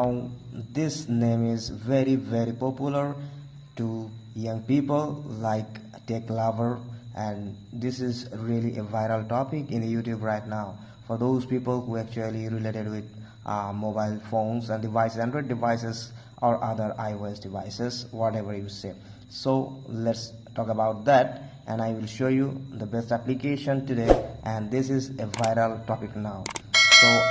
now this name is very popular to young people like tech lover, and this is really a viral topic in YouTube right now for those people who actually related with mobile phones and devices, Android devices or other iOS devices, whatever you say. So let's talk about that, and I will show you the best application today, and this is a viral topic now. So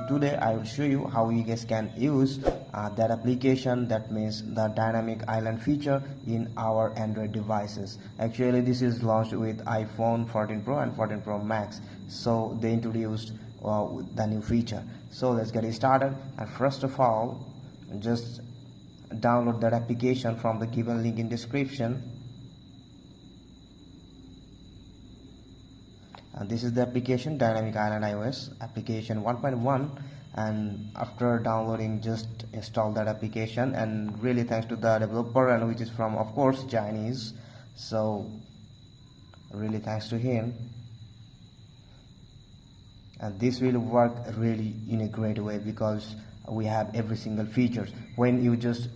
today I will show you how you guys can use that application, that means the dynamic island feature in our Android devices. Actually this is launched with iPhone 14 Pro and 14 Pro Max, so they introduced the new feature. So let's get it started, and first of all just download that application from the given link in description. And this is the application, Dynamic Island iOS application 1.1, and after downloading just install that application, and really thanks to the developer, and which is from of course Chinese, so really thanks to him. And this will work really in a great way because we have every single features. When you just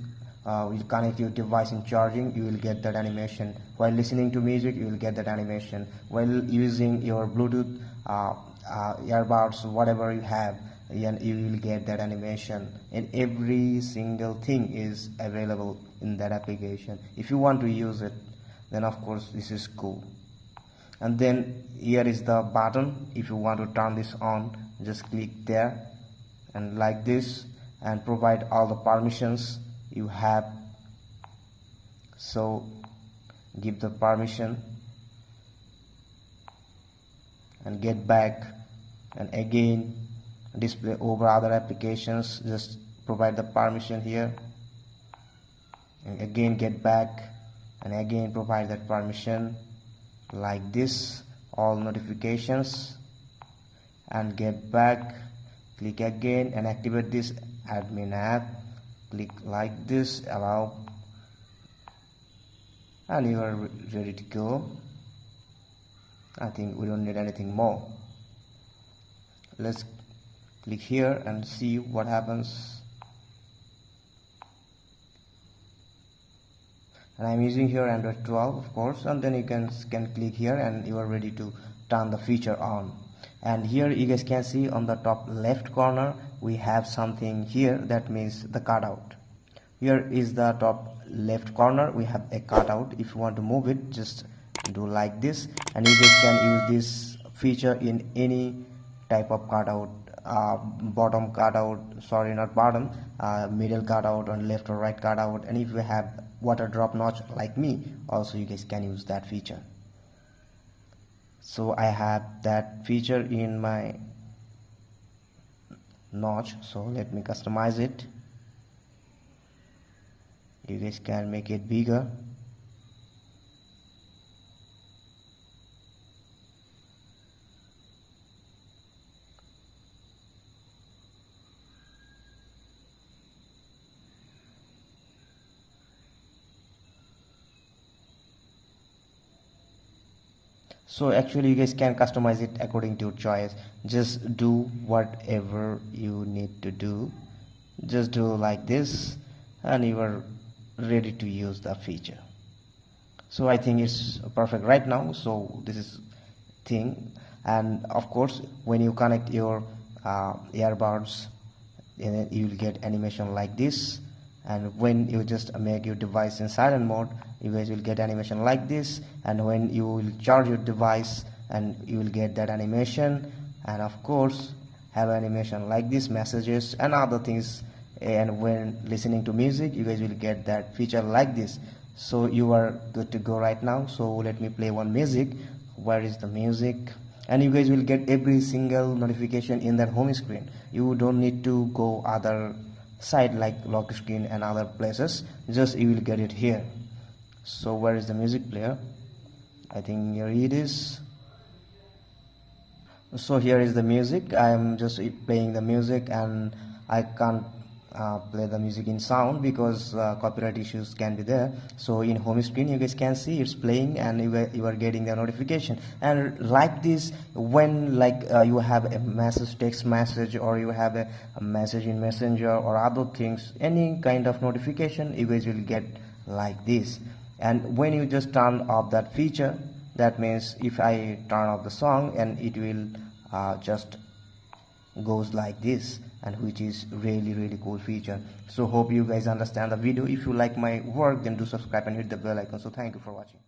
will connect your device in charging, you will get that animation. While listening to music, you will get that animation. While using your Bluetooth earbuds, whatever you have, you will get that animation, and every single thing is available in that application. If you want to use it, then of course this is cool. And then here is the button. If you want to turn this on, just click there and like this, and provide all the permissions you have. So give the permission and get back, and again display over other applications, just provide the permission here, and again get back, and again provide that permission like this, all notifications, and get back, click again and activate this admin app, click like this, allow, and you are ready to go. I think we don't need anything more. Let's click here and see what happens. And I'm using here Android 12 of course, and then you can click here and you are ready to turn the feature on. And here you guys can see on the top left corner we have something here, that means the cutout. Here is the top left corner, we have a cutout. If you want to move it, just do like this, and you guys can use this feature in any type of cutout, bottom cutout, sorry not bottom, middle cutout, on left or right cutout. And if you have water drop notch like me, also you guys can use that feature. So I have that feature in my notch, so let me customize it. You guys can make it bigger. So actually you guys can customize it according to your choice. Just do whatever you need to do. Just do like this and you are ready to use the feature. So I think it's perfect right now. So this is thing, and of course when you connect your earbuds, then you will get animation like this. And when you just make your device in silent mode, you guys will get animation like this. And when you will charge your device, and you will get that animation, and of course have animation like this, messages and other things. And when listening to music, you guys will get that feature like this. So you are good to go right now. So let me play one music. Where is the music? And you guys will get every single notification in that home screen. You don't need to go other side like lock screen and other places, just you will get it here. So where is the music player? I think here it is. So here is the music. I am just playing the music, and I can't play the music in sound, because copyright issues can be there. So in home screen you guys can see it's playing, and you are getting the notification. And like this, when you have a message, text message, or you have a message in messenger or other things, any kind of notification, you guys will get like this. And when you just turn off that feature, that means if I turn off the song, and it will just goes like this, and which is really cool feature. So hope you guys understand the video. If you like my work, then do subscribe and hit the bell icon. So thank you for watching.